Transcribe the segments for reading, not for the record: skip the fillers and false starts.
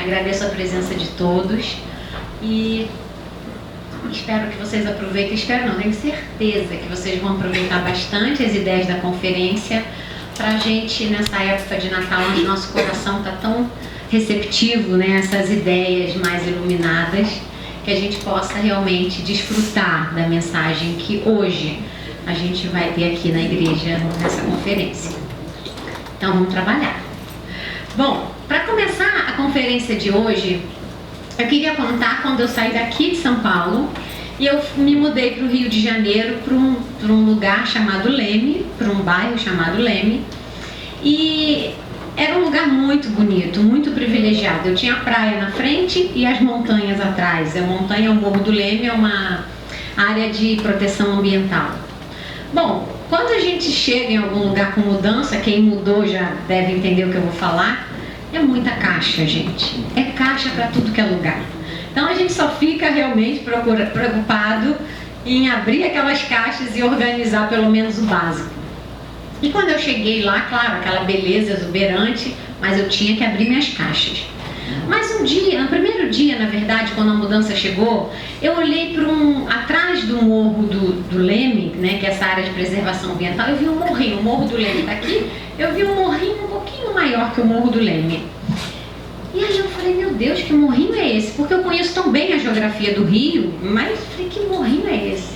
Agradeço a presença de todos e espero que vocês aproveitem, tenho certeza que vocês vão aproveitar bastante as ideias da conferência para a gente, nessa época de Natal, onde nosso coração está tão receptivo, né, essas ideias mais iluminadas, que a gente possa realmente desfrutar da mensagem que hoje a gente vai ter aqui na igreja nessa conferência. Então vamos trabalhar. Bom, para começar a conferência de hoje, eu queria contar quando eu saí daqui de São Paulo e eu me mudei para o Rio de Janeiro, para um lugar chamado Leme, para um bairro chamado Leme, e era um lugar muito bonito, muito privilegiado. Eu tinha a praia na frente e as montanhas atrás. A montanha, o Morro do Leme, é uma área de proteção ambiental. Bom, quando a gente chega em algum lugar com mudança, quem mudou já deve entender o que eu vou falar, é muita caixa, gente. É caixa para tudo que é lugar. Então a gente só fica realmente preocupado em abrir aquelas caixas e organizar pelo menos o básico. E quando eu cheguei lá, claro, aquela beleza exuberante, mas eu tinha que abrir minhas caixas. Mas um dia, no primeiro dia, na verdade, quando a mudança chegou, eu olhei para atrás do Morro do Leme, né, que é essa área de preservação ambiental, eu vi um morrinho, o Morro do Leme está aqui, eu vi um morrinho um pouquinho maior que o Morro do Leme. E aí eu falei, meu Deus, que morrinho é esse? Porque eu conheço tão bem a geografia do Rio, mas eu falei, que morrinho é esse?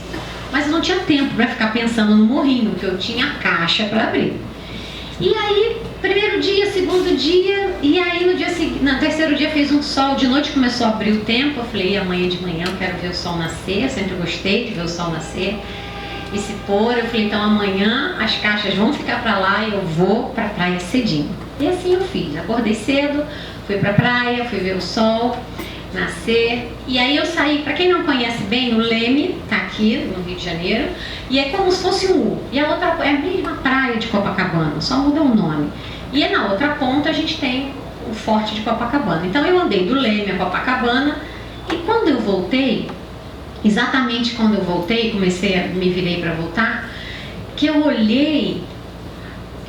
Mas eu não tinha tempo para ficar pensando no morrinho, porque eu tinha a caixa para abrir. E aí, primeiro dia, segundo dia, e aí no dia seguinte, no terceiro dia fez um sol, de noite começou a abrir o tempo, eu falei, amanhã de manhã eu quero ver o sol nascer, eu sempre gostei de ver o sol nascer e se pôr. Eu falei, então amanhã as caixas vão ficar para lá e eu vou para a praia cedinho. E assim eu fiz, acordei cedo, fui para a praia, fui ver o sol nascer, e aí eu saí. Para quem não conhece bem, o Leme está aqui no Rio de Janeiro, e é como se fosse um U, e a outra é a mesma praia de Copacabana, só muda o nome, e na outra ponta a gente tem o Forte de Copacabana. Então eu andei do Leme a Copacabana, e quando eu voltei, exatamente quando eu voltei, me virei para voltar, que eu olhei,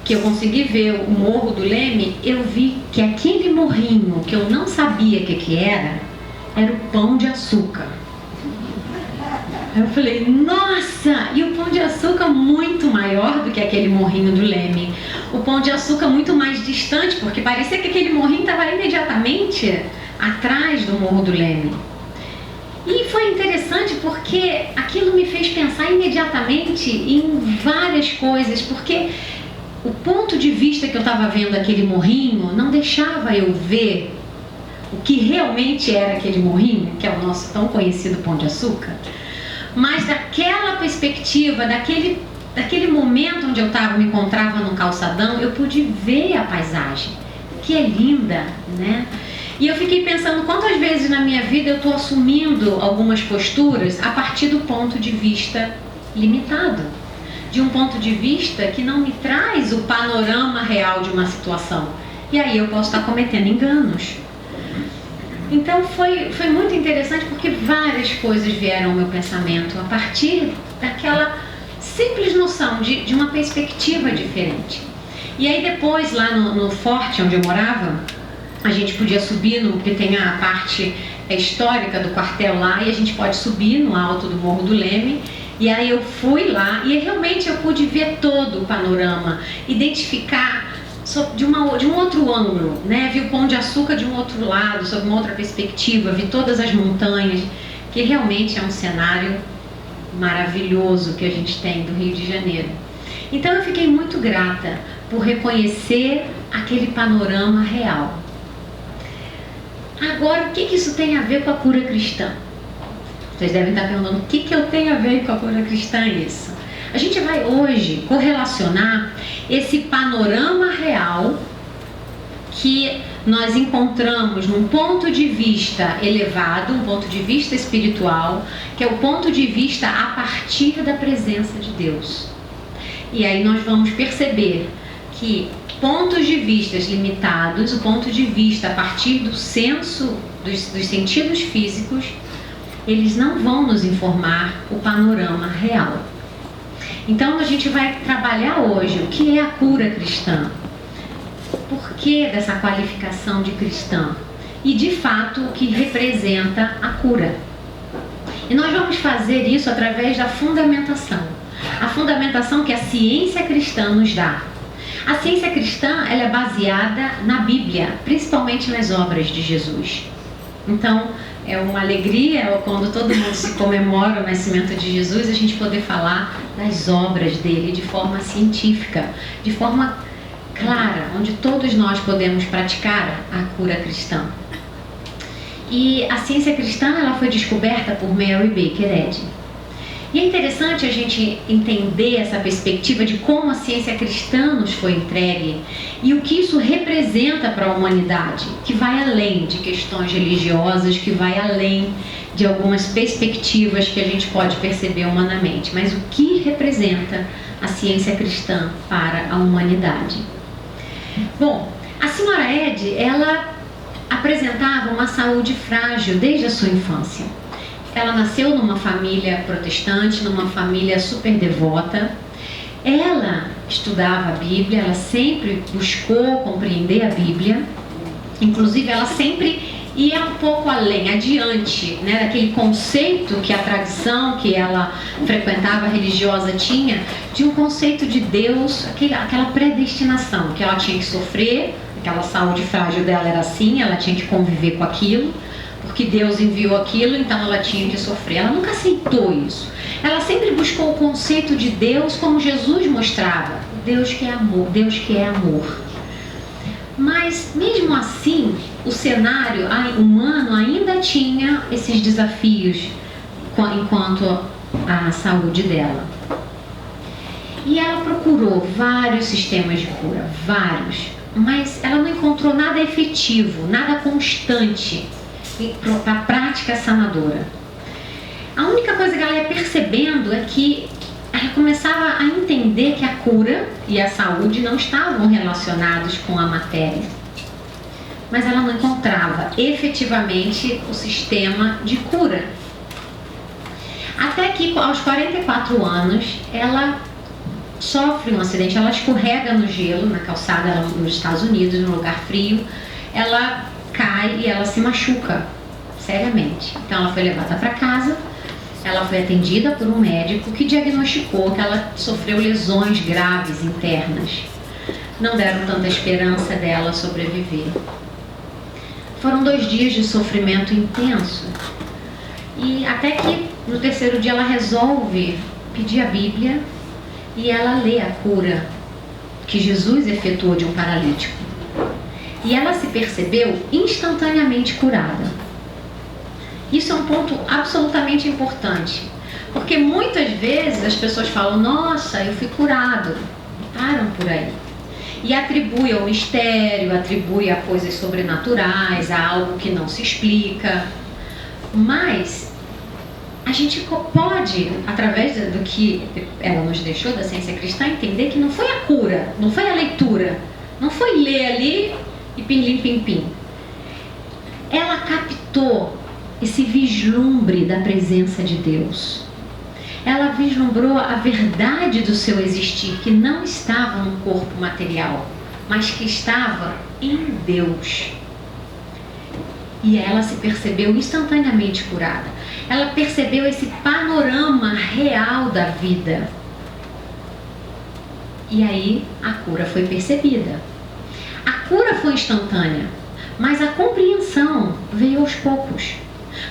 que eu consegui ver o Morro do Leme, eu vi que aquele morrinho que eu não sabia o que era o Pão de Açúcar. Eu falei, nossa! E o Pão de Açúcar muito maior do que aquele morrinho do Leme. O Pão de Açúcar muito mais distante, porque parecia que aquele morrinho estava imediatamente atrás do Morro do Leme. E foi interessante porque aquilo me fez pensar imediatamente em várias coisas, porque o ponto de vista que eu estava vendo aquele morrinho não deixava eu ver o que realmente era aquele morrinho, que é o nosso tão conhecido Pão de Açúcar, mas daquela perspectiva, daquele momento onde eu me encontrava no calçadão, eu pude ver a paisagem, que é linda, né? E eu fiquei pensando quantas vezes na minha vida eu estou assumindo algumas posturas a partir do ponto de vista limitado, de um ponto de vista que não me traz o panorama real de uma situação. E aí eu posso estar cometendo enganos. Então foi muito interessante porque várias coisas vieram ao meu pensamento a partir daquela simples noção de uma perspectiva diferente. E aí depois, lá no forte onde eu morava, a gente podia subir, porque tem a parte histórica do quartel lá, e a gente pode subir no alto do Morro do Leme. E aí eu fui lá e realmente eu pude ver todo o panorama, identificar de um outro ângulo, né? Vi o Pão de Açúcar de um outro lado, sob uma outra perspectiva, vi todas as montanhas, que realmente é um cenário maravilhoso que a gente tem do Rio de Janeiro. Então eu fiquei muito grata por reconhecer aquele panorama real. Agora, o que isso tem a ver com a cura cristã? Vocês devem estar perguntando, o que eu tenho a ver com a cura cristã isso? A gente vai hoje correlacionar esse panorama real que nós encontramos num ponto de vista elevado, um ponto de vista espiritual, que é o ponto de vista a partir da presença de Deus. E aí nós vamos perceber que pontos de vistas limitados, o ponto de vista a partir do senso, dos sentidos físicos, eles não vão nos informar o panorama real. Então a gente vai trabalhar hoje o que é a cura cristã. Por que dessa qualificação de cristã? e de fato o que representa a cura. E nós vamos fazer isso através da fundamentação. A fundamentação que a ciência cristã nos dá. A ciência cristã, ela é baseada na Bíblia, principalmente nas obras de Jesus. Então, é uma alegria quando todo mundo se comemora o nascimento de Jesus, a gente poder falar das obras dele de forma científica, de forma clara, onde todos nós podemos praticar a cura cristã. E a ciência cristã, ela foi descoberta por Mary Baker Eddy. E é interessante a gente entender essa perspectiva de como a ciência cristã nos foi entregue e o que isso representa para a humanidade, que vai além de questões religiosas, que vai além de algumas perspectivas que a gente pode perceber humanamente, mas o que representa a ciência cristã para a humanidade. Bom, a senhora Eddy, ela apresentava uma saúde frágil desde a sua infância. Ela nasceu numa família protestante, numa família super devota. Ela estudava a Bíblia, ela sempre buscou compreender a Bíblia. Inclusive, ela sempre ia um pouco além, adiante, né, daquele conceito que a tradição que ela frequentava religiosa tinha, de um conceito de Deus, aquela predestinação, que ela tinha que sofrer, aquela saúde frágil dela era assim, ela tinha que conviver com aquilo, porque Deus enviou aquilo, então ela tinha que sofrer. Ela nunca aceitou isso. Ela sempre buscou o conceito de Deus como Jesus mostrava, Deus que é amor, Deus que é amor. Mas mesmo assim, o cenário humano ainda tinha esses desafios enquanto à saúde dela. E ela procurou vários sistemas de cura, vários, mas ela não encontrou nada efetivo, nada constante para a prática sanadora. A única coisa que ela ia percebendo é que ela começava a entender que a cura e a saúde não estavam relacionados com a matéria. Mas ela não encontrava efetivamente o sistema de cura. Até que aos 44 anos, ela sofre um acidente, ela escorrega no gelo, na calçada nos Estados Unidos, num lugar frio. Ela cai e ela se machuca seriamente. Então ela foi levada para casa, ela foi atendida por um médico que diagnosticou que ela sofreu lesões graves internas. Não deram tanta esperança dela sobreviver. Foram 2 dias de sofrimento intenso. E até que no 3º dia ela resolve pedir a Bíblia e ela lê a cura que Jesus efetuou de um paralítico. E ela se percebeu instantaneamente curada. Isso é um ponto absolutamente importante, porque muitas vezes as pessoas falam, nossa, eu fui curado, param por aí. E atribui ao mistério, atribui a coisas sobrenaturais, a algo que não se explica. Mas a gente pode, através do que ela nos deixou da ciência cristã, entender que não foi a cura, não foi a leitura, não foi ler ali e pirlim-pim-pim. Ela captou esse vislumbre da presença de Deus. Ela vislumbrou a verdade do seu existir, que não estava no corpo material, mas que estava em Deus. E ela se percebeu instantaneamente curada. Ela percebeu esse panorama real da vida. E aí a cura foi percebida. A cura foi instantânea, mas a compreensão veio aos poucos.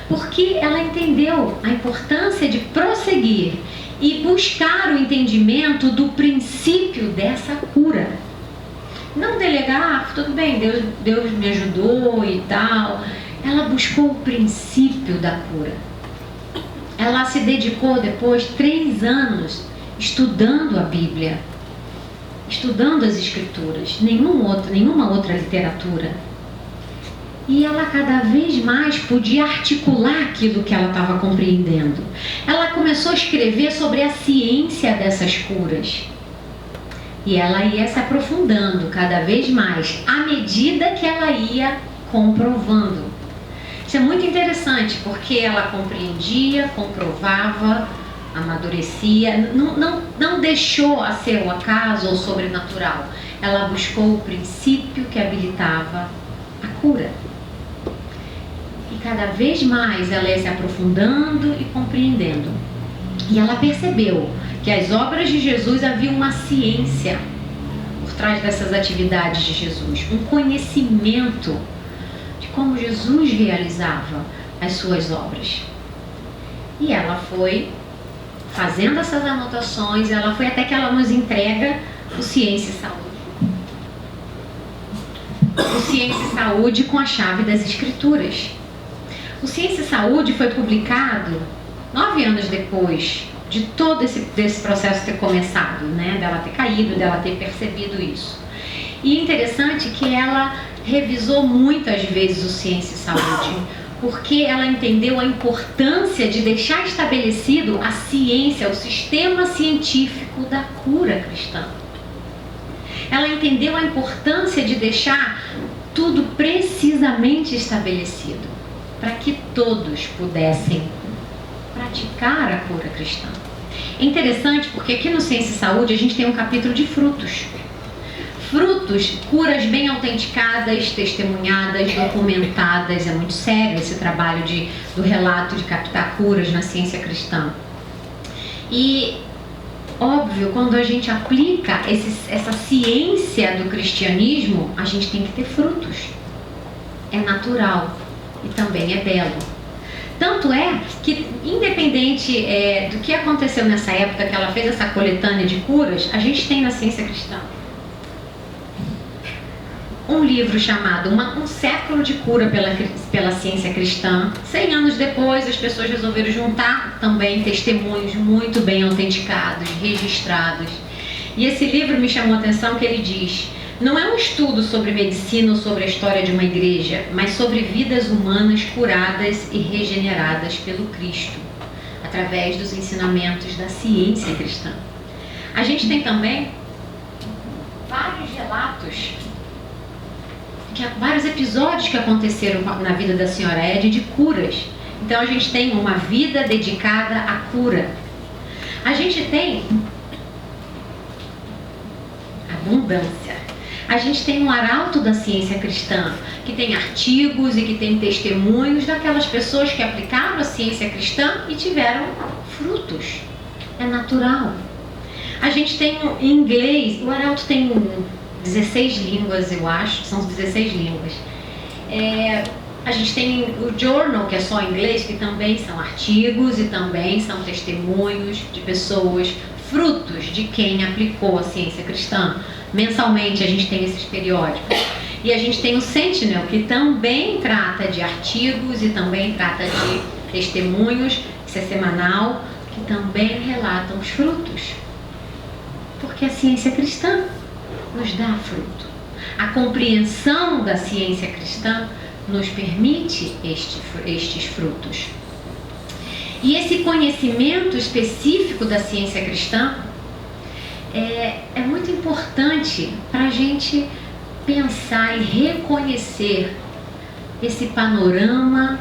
Porque ela entendeu a importância de prosseguir e buscar o entendimento do princípio dessa cura. Não delegar, tudo bem, Deus me ajudou e tal. Ela buscou o princípio da cura. Ela se dedicou depois 3 anos estudando a Bíblia, estudando as Escrituras, nenhuma outra literatura. E ela cada vez mais podia articular aquilo que ela estava compreendendo. Ela começou a escrever sobre a ciência dessas curas. E ela ia se aprofundando cada vez mais, à medida que ela ia comprovando. Isso é muito interessante, porque ela compreendia, comprovava, amadurecia, não deixou a ser o acaso ou sobrenatural. Ela buscou o princípio que habilitava a cura. cada vez mais ela ia se aprofundando e compreendendo. E ela percebeu que as obras de Jesus havia uma ciência por trás dessas atividades de Jesus, um conhecimento de como Jesus realizava as suas obras. E ela foi fazendo essas anotações, ela foi até que ela nos entrega o Ciência e Saúde. O Ciência e Saúde com a chave das Escrituras. O Ciência e Saúde foi publicado 9 anos depois de todo desse processo ter começado, né? Dela ter caído, dela ter percebido isso. E interessante que ela revisou muitas vezes o Ciência e Saúde, porque ela entendeu a importância de deixar estabelecido a ciência, o sistema científico da cura cristã. Ela entendeu a importância de deixar tudo precisamente estabelecido, para que todos pudessem praticar a cura cristã. É interessante porque aqui no Ciência e Saúde a gente tem um capítulo de frutos. Frutos, curas bem autenticadas, testemunhadas, documentadas. É muito sério esse trabalho do relato de captar curas na ciência cristã. E, óbvio, quando a gente aplica essa ciência do cristianismo, a gente tem que ter frutos. É natural e também é belo. Tanto é que, independente do que aconteceu nessa época que ela fez essa coletânea de curas, a gente tem na ciência cristã um livro chamado Um Século de Cura pela Ciência Cristã. 100 anos depois, as pessoas resolveram juntar também testemunhos muito bem autenticados, registrados. E esse livro me chamou a atenção que ele diz: não é um estudo sobre medicina ou sobre a história de uma igreja, mas sobre vidas humanas curadas e regeneradas pelo Cristo, através dos ensinamentos da ciência cristã. A gente tem também vários relatos, vários episódios que aconteceram na vida da senhora Ed de curas. Então a gente tem uma vida dedicada à cura. A gente tem abundância. A gente tem um arauto da ciência cristã, que tem artigos e que tem testemunhos daquelas pessoas que aplicaram a ciência cristã e tiveram frutos. É natural. A gente tem em inglês, o arauto tem 16 línguas, eu acho, são 16 línguas. A gente tem o journal, que é só em inglês, que também são artigos e também são testemunhos de pessoas, frutos de quem aplicou a ciência cristã. Mensalmente a gente tem esses periódicos. E a gente tem o Sentinel, que também trata de artigos e também trata de testemunhos, isso é semanal, que também relatam os frutos. Porque a ciência cristã nos dá fruto. A compreensão da ciência cristã nos permite estes frutos. E esse conhecimento específico da ciência cristã é muito importante para a gente pensar e reconhecer esse panorama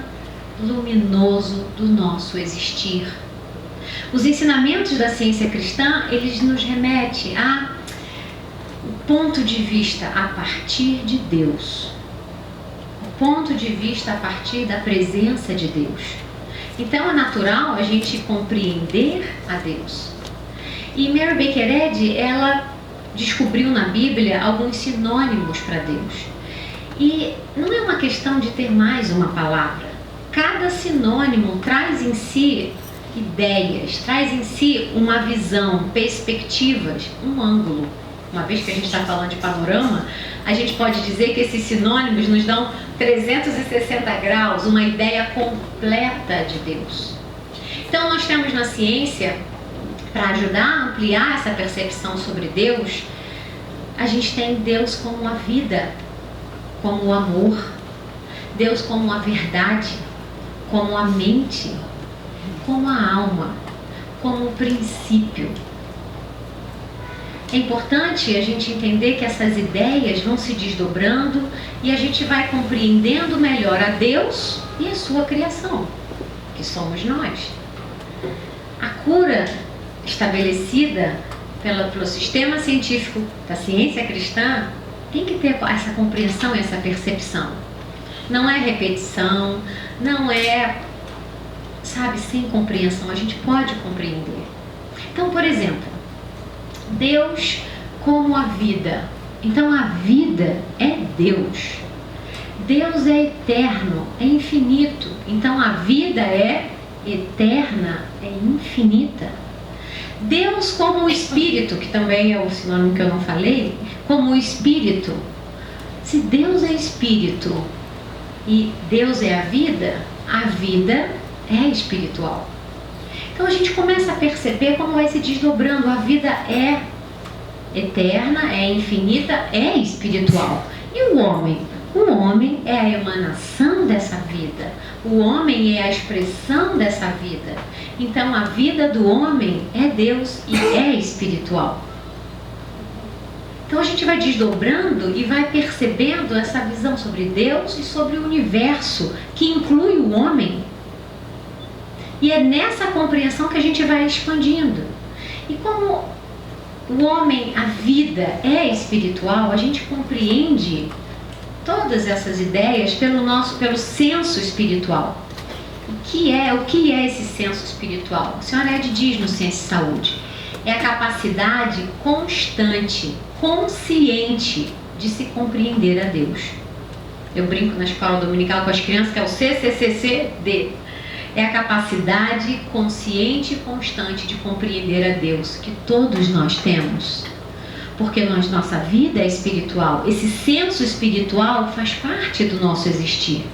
luminoso do nosso existir. Os ensinamentos da ciência cristã, eles nos remetem a ponto de vista a partir de Deus, o ponto de vista a partir da presença de Deus. Então é natural a gente compreender a Deus. E Mary Baker Eddy, ela descobriu na Bíblia alguns sinônimos para Deus. E não é uma questão de ter mais uma palavra. Cada sinônimo traz em si ideias, traz em si uma visão, perspectivas, um ângulo. Uma vez que a gente está falando de panorama, a gente pode dizer que esses sinônimos nos dão 360 graus, uma ideia completa de Deus. Então nós temos na ciência, para ajudar a ampliar essa percepção sobre Deus, a gente tem Deus como a vida, como o amor, Deus como a verdade, como a mente, como a alma, como o princípio. É importante a gente entender que essas ideias vão se desdobrando e a gente vai compreendendo melhor a Deus e a sua criação, que somos nós. A cura estabelecida pelo sistema científico da ciência cristã tem que ter essa compreensão e essa percepção. Não é repetição, não é, sabe, sem compreensão. A gente pode compreender. Então, por exemplo, Deus como a vida. Então, a vida é Deus. Deus é eterno, é infinito. Então, a vida é eterna, é infinita. Deus como o Espírito, que também é o sinônimo que eu não falei, como o Espírito. Se Deus é Espírito e Deus é a vida é espiritual. Então a gente começa a perceber como vai se desdobrando. A vida é eterna, é infinita, é espiritual. E o homem? O homem é a emanação dessa vida. O homem é a expressão dessa vida. Então a vida do homem é Deus e é espiritual. Então a gente vai desdobrando e vai percebendo essa visão sobre Deus e sobre o universo, que inclui o homem. E é nessa compreensão que a gente vai expandindo. E como o homem, a vida é espiritual, a gente compreende todas essas ideias pelo senso espiritual. O que é esse senso espiritual? A senhora Ed diz no Ciência e Saúde. É a capacidade constante, consciente de se compreender a Deus. Eu brinco na escola dominical com as crianças que é o CCCCD. É a capacidade consciente e constante de compreender a Deus, que todos nós temos. Porque nossa vida é espiritual. Esse senso espiritual faz parte do nosso existir.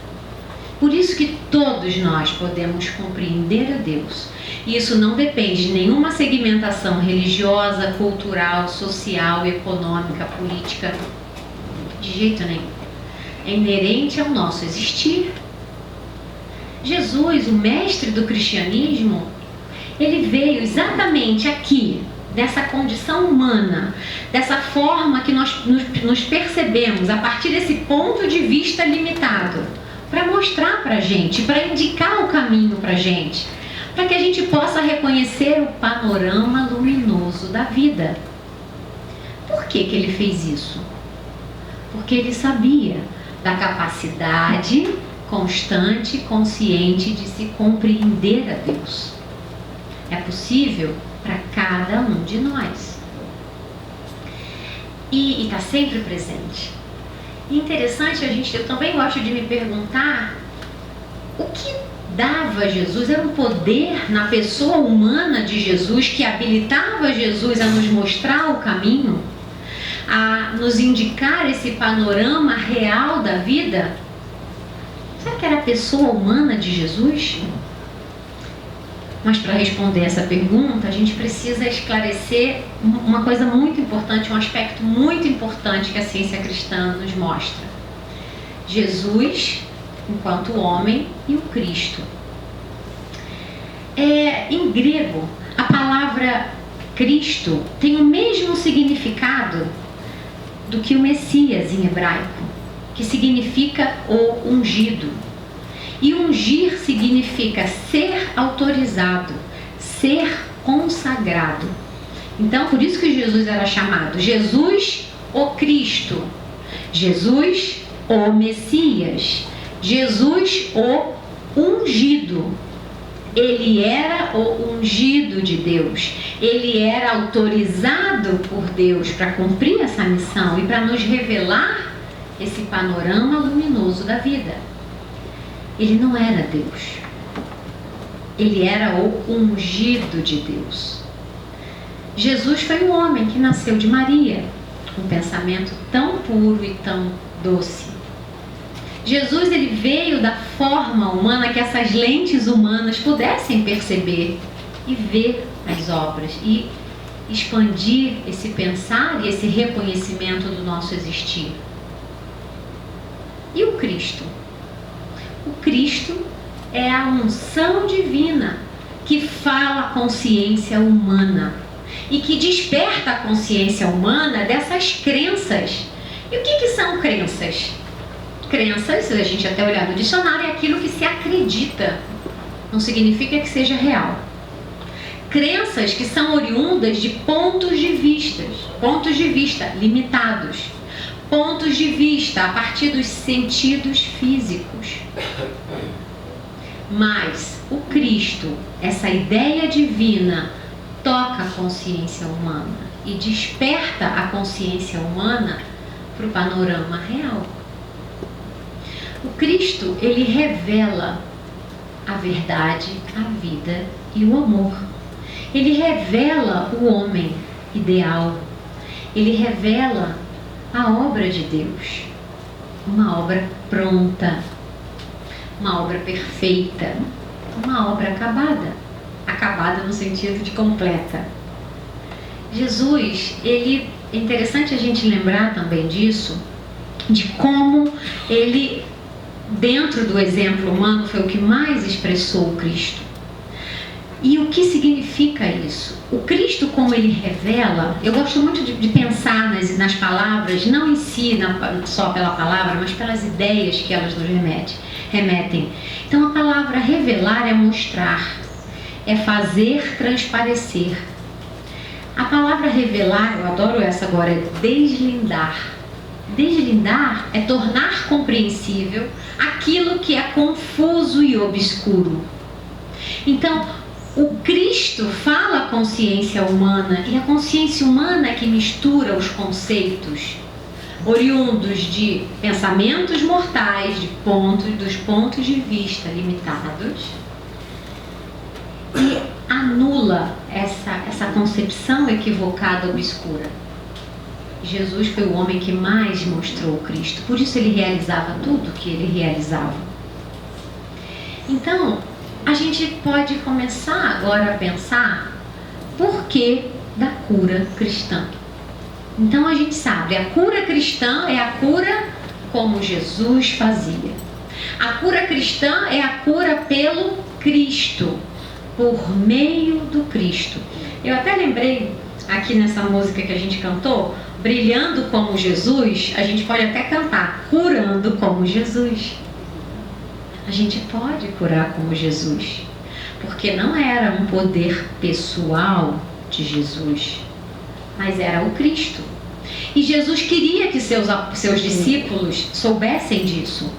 Por isso que todos nós podemos compreender a Deus. E isso não depende de nenhuma segmentação religiosa, cultural, social, econômica, política. De jeito nenhum. É inerente ao nosso existir. Jesus, o mestre do cristianismo, ele veio exatamente aqui, dessa condição humana, dessa forma que nós nos percebemos, a partir desse ponto de vista limitado, para mostrar para a gente, para indicar o caminho para a gente, para que a gente possa reconhecer o panorama luminoso da vida. Por que ele fez isso? Porque ele sabia da capacidade constante e consciente de se compreender a Deus. É possível para cada um de nós. E está sempre presente. E interessante, eu também gosto de me perguntar o que dava a Jesus, era um poder na pessoa humana de Jesus que habilitava Jesus a nos mostrar o caminho, a nos indicar esse panorama real da vida. Será que era a pessoa humana de Jesus? Mas para responder essa pergunta, a gente precisa esclarecer uma coisa muito importante, um aspecto muito importante que a ciência cristã nos mostra. Jesus, enquanto homem, e o Cristo. Em grego, a palavra Cristo tem o mesmo significado do que o Messias em hebraico, que significa o ungido. E ungir significa ser autorizado, ser consagrado. Então, por isso que Jesus era chamado Jesus o Cristo, Jesus o Messias, Jesus o ungido. Ele era o ungido de Deus. Ele era autorizado por Deus para cumprir essa missão e para nos revelar esse panorama luminoso da vida. Ele não era Deus. Ele era o ungido de Deus. Jesus foi um homem que nasceu de Maria, um pensamento tão puro e tão doce. Jesus, ele veio da forma humana que essas lentes humanas pudessem perceber e ver as obras e expandir esse pensar e esse reconhecimento do nosso existir. E o Cristo? O Cristo é a unção divina que fala a consciência humana e que desperta a consciência humana dessas crenças. E o que são crenças? Crenças, se a gente até olhar no dicionário, é aquilo que se acredita. Não significa que seja real. Crenças que são oriundas de pontos de vista limitados. Pontos de vista a partir dos sentidos físicos. Mas o Cristo, essa ideia divina, toca a consciência humana e desperta a consciência humana para o panorama real. O Cristo, ele revela a verdade, a vida e o amor. Ele revela o homem ideal. Ele revela a obra de Deus. Uma obra pronta, uma obra perfeita, uma obra acabada. Acabada no sentido de completa. Jesus, é interessante a gente lembrar também disso, de como ele, dentro do exemplo humano, foi o que mais expressou o Cristo. E o que significa isso? O Cristo, como ele revela, eu gosto muito de pensar nas palavras, não em si, só pela palavra, mas pelas ideias que elas nos remetem. Então a palavra revelar é mostrar, é fazer transparecer. A palavra revelar, eu adoro essa agora, é deslindar. Deslindar é tornar compreensível aquilo que é confuso e obscuro. Então, o Cristo fala a consciência humana, e a consciência humana é que mistura os conceitos oriundos de pensamentos mortais, dos pontos de vista limitados, e anula essa concepção equivocada, obscura. Jesus foi o homem que mais mostrou o Cristo, por isso ele realizava tudo o que ele realizava. Então, a gente pode começar agora a pensar por que da cura cristã. Então a gente sabe, a cura cristã é a cura como Jesus fazia. A cura cristã é a cura pelo Cristo, por meio do Cristo. Eu até lembrei aqui nessa música que a gente cantou, brilhando como Jesus, a gente pode até cantar, curando como Jesus. A gente pode curar como Jesus, porque não era um poder pessoal de Jesus, mas era o Cristo. E Jesus queria que seus discípulos soubessem disso.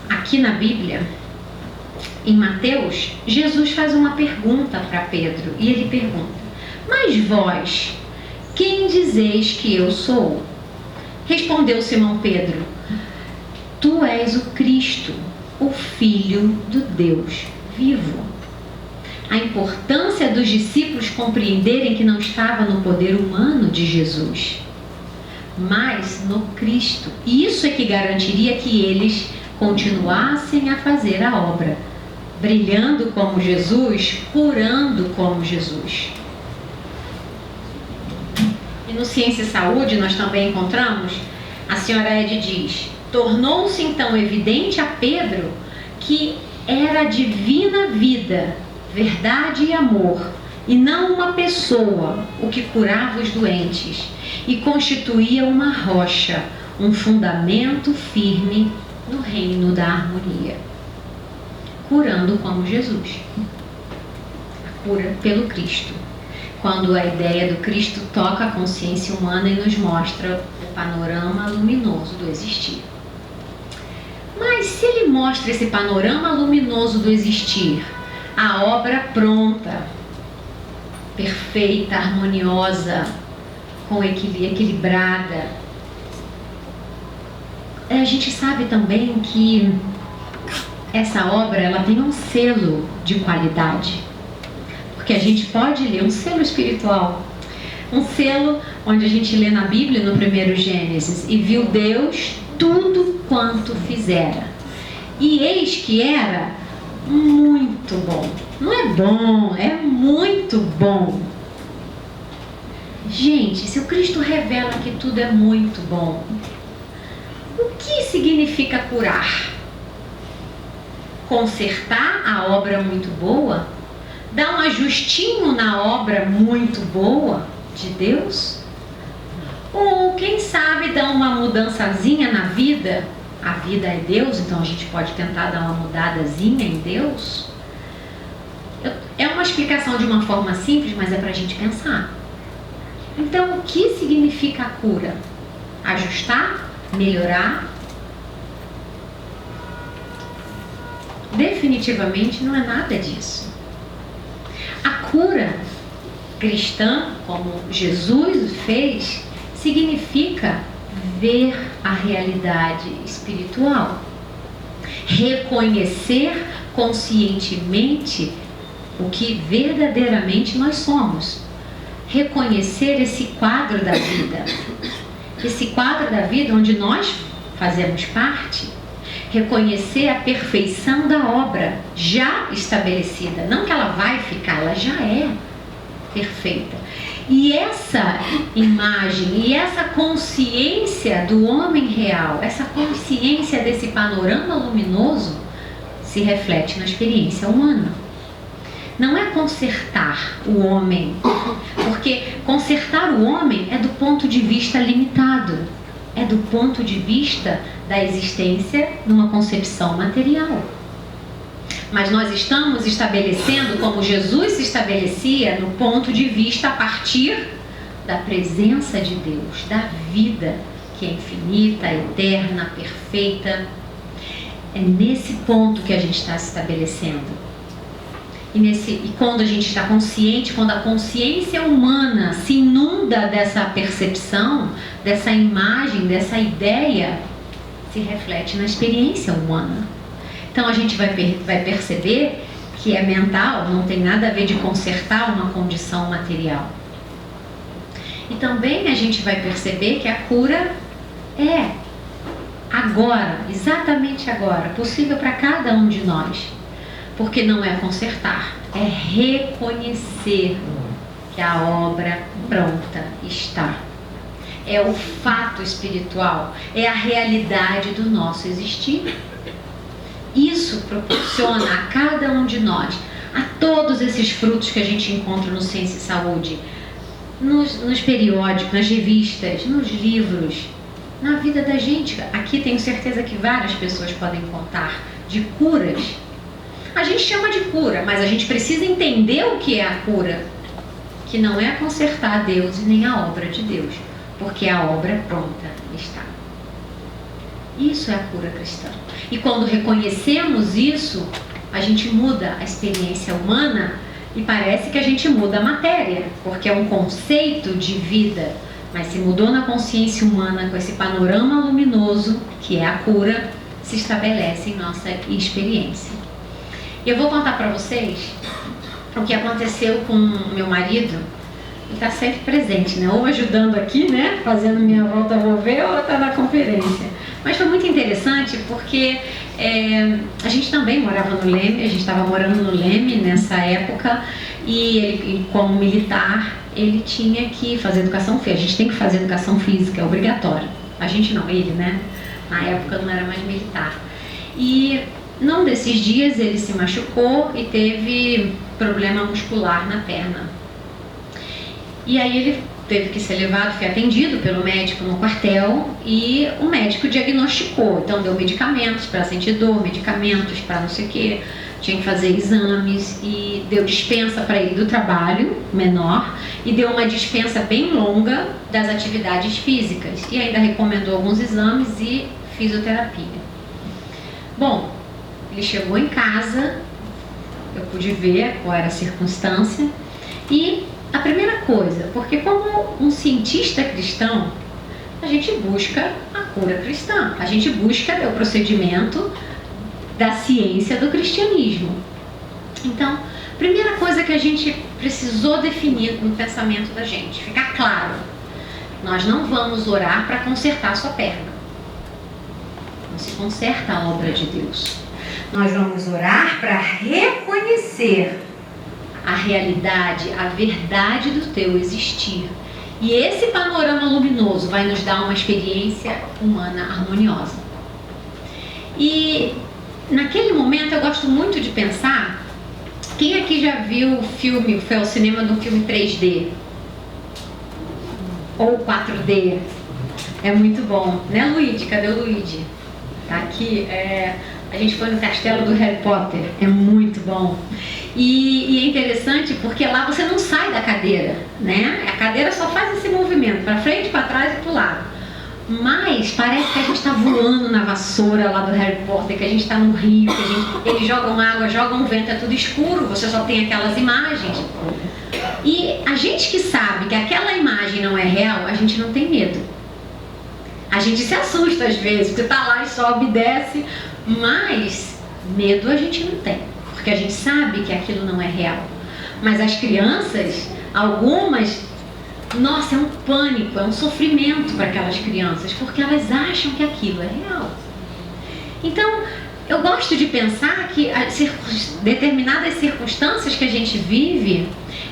Aqui na Bíblia, em Mateus, Jesus faz uma pergunta para Pedro, e ele pergunta: mas vós, quem dizeis que eu sou? Respondeu Simão Pedro: tu és o Cristo, o Filho do Deus vivo. A importância dos discípulos compreenderem que não estava no poder humano de Jesus, mas no Cristo. E isso é que garantiria que eles continuassem a fazer a obra, brilhando como Jesus, curando como Jesus. E no Ciência e Saúde nós também encontramos, a senhora Ed diz: tornou-se então evidente a Pedro que era a divina vida, verdade e amor, e não uma pessoa, o que curava os doentes, e constituía uma rocha, um fundamento firme no reino da harmonia. Curando como Jesus. A cura pelo Cristo. Quando a ideia do Cristo toca a consciência humana e nos mostra o panorama luminoso do existir. Mas se ele mostra esse panorama luminoso do existir, a obra pronta, perfeita, harmoniosa, equilibrada, a gente sabe também que essa obra ela tem um selo de qualidade, porque a gente pode ler um selo espiritual, um selo onde a gente lê na Bíblia, no primeiro Gênesis: e viu Deus tudo quanto fizera, e eis que era muito bom. Não é bom, é muito bom. Gente, se o Cristo revela que tudo é muito bom, o que significa curar? Consertar a obra muito boa? Dar um ajustinho na obra muito boa de Deus? Ou quem sabe dar uma mudançazinha na vida? A vida é Deus, então a gente pode tentar dar uma mudadazinha em Deus? É uma explicação de uma forma simples, mas é para a gente pensar. Então, o que significa a cura? Ajustar? Melhorar? Definitivamente não é nada disso. A cura cristã, como Jesus fez, significa ver a realidade espiritual, reconhecer conscientemente o que verdadeiramente nós somos, reconhecer esse quadro da vida, esse quadro da vida onde nós fazemos parte, reconhecer a perfeição da obra já estabelecida, não que ela vai ficar, ela já é perfeita. E essa imagem e essa consciência do homem real, essa consciência desse panorama luminoso se reflete na experiência humana. Não é consertar o homem, porque consertar o homem é do ponto de vista limitado, é do ponto de vista da existência numa concepção material. Mas nós estamos estabelecendo como Jesus se estabelecia no ponto de vista a partir da presença de Deus, da vida que é infinita, eterna, perfeita. É nesse ponto que a gente está se estabelecendo. E quando a gente está consciente, quando a consciência humana se inunda dessa percepção, dessa imagem, dessa ideia, se reflete na experiência humana. Então a gente vai perceber que é mental, não tem nada a ver de consertar uma condição material. E também a gente vai perceber que a cura é agora, exatamente agora, possível para cada um de nós. Porque não é consertar, é reconhecer que a obra pronta está. É o fato espiritual, é a realidade do nosso existir. Isso proporciona a cada um de nós, a todos esses frutos que a gente encontra no Ciência e Saúde, nos periódicos, nas revistas, nos livros, na vida da gente. Aqui tenho certeza que várias pessoas podem contar de curas. A gente chama de cura, mas a gente precisa entender o que é a cura, que não é consertar Deus e nem a obra de Deus, porque a obra pronta está. Isso é a cura cristã. E quando reconhecemos isso, a gente muda a experiência humana e parece que a gente muda a matéria, porque é um conceito de vida, mas se mudou na consciência humana com esse panorama luminoso, que é a cura, se estabelece em nossa experiência. E eu vou contar para vocês o que aconteceu com o meu marido. Ele está sempre presente, né? Ou ajudando aqui, né? Fazendo minha volta, vou ver, ou está na conferência. Mas foi muito interessante porque a gente também morava no Leme, a gente estava morando no Leme nessa época, e ele, como militar, ele tinha que fazer educação física. A gente tem que fazer educação física, é obrigatório. A gente não, ele, né? Na época não era mais militar. E num desses dias ele se machucou e teve problema muscular na perna. E aí ele teve que ser levado, foi atendido pelo médico no quartel, e o médico diagnosticou. Então deu medicamentos para sentir dor, medicamentos para não sei o que, tinha que fazer exames, e deu dispensa para ele do trabalho menor, e deu uma dispensa bem longa das atividades físicas, e ainda recomendou alguns exames e fisioterapia. Bom, ele chegou em casa, eu pude ver qual era a circunstância, e a primeira coisa, porque como um cientista cristão, a gente busca a cura cristã, a gente busca o procedimento da ciência do cristianismo. Então, primeira coisa que a gente precisou definir no pensamento da gente, ficar claro, nós não vamos orar para consertar a sua perna, não se conserta a obra de Deus. Nós vamos orar para reconhecer a realidade, a verdade do teu existir. E esse panorama luminoso vai nos dar uma experiência humana harmoniosa. E naquele momento eu gosto muito de pensar, quem aqui já viu o filme, foi ao cinema do filme 3D? Ou 4D? É muito bom, né, Luigi? Cadê o Luigi? Tá aqui, a gente foi no castelo do Harry Potter, é muito bom. E é interessante porque lá você não sai da cadeira, né? A cadeira só faz esse movimento, para frente, para trás e para o lado. Mas parece que a gente está voando na vassoura lá do Harry Potter, que a gente está no rio, que eles jogam água, jogam vento, é tudo escuro, você só tem aquelas imagens. E a gente que sabe que aquela imagem não é real, a gente não tem medo. A gente se assusta às vezes, porque tá lá e sobe e desce, mas medo a gente não tem, porque a gente sabe que aquilo não é real. Mas as crianças, algumas, nossa, é um pânico, é um sofrimento para aquelas crianças, porque elas acham que aquilo é real. Então, eu gosto de pensar que determinadas circunstâncias que a gente vive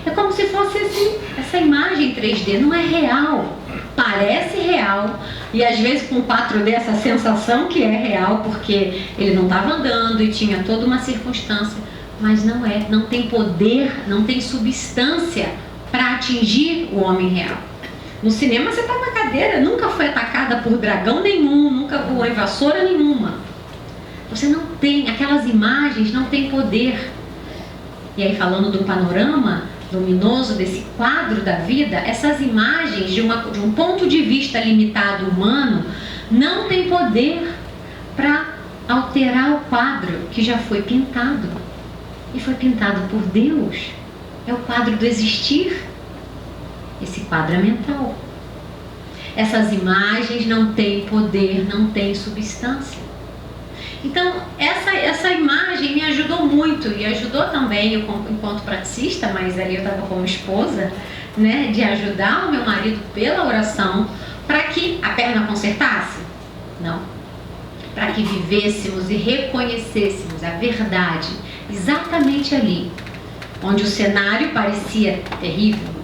é como se fosse assim, essa imagem 3D não é real, parece real, e às vezes com 4D essa sensação que é real, porque ele não estava andando e tinha toda uma circunstância, mas não é, não tem poder, não tem substância para atingir o homem real. No cinema você está na cadeira, nunca foi atacada por dragão nenhum, nunca voou em vassoura nenhuma. Você não tem, aquelas imagens não têm poder. E aí, falando do panorama luminoso desse quadro da vida, essas imagens de um ponto de vista limitado humano não tem poder para alterar o quadro que já foi pintado. E foi pintado por Deus. É o quadro do existir. Esse quadro é mental. Essas imagens não têm poder, não têm substância. Então, essa imagem me ajudou muito, e ajudou também eu enquanto praticista, mas ali eu estava como esposa, né, de ajudar o meu marido pela oração, para que a perna consertasse? Não. Para que vivêssemos e reconhecêssemos a verdade exatamente ali, onde o cenário parecia terrível,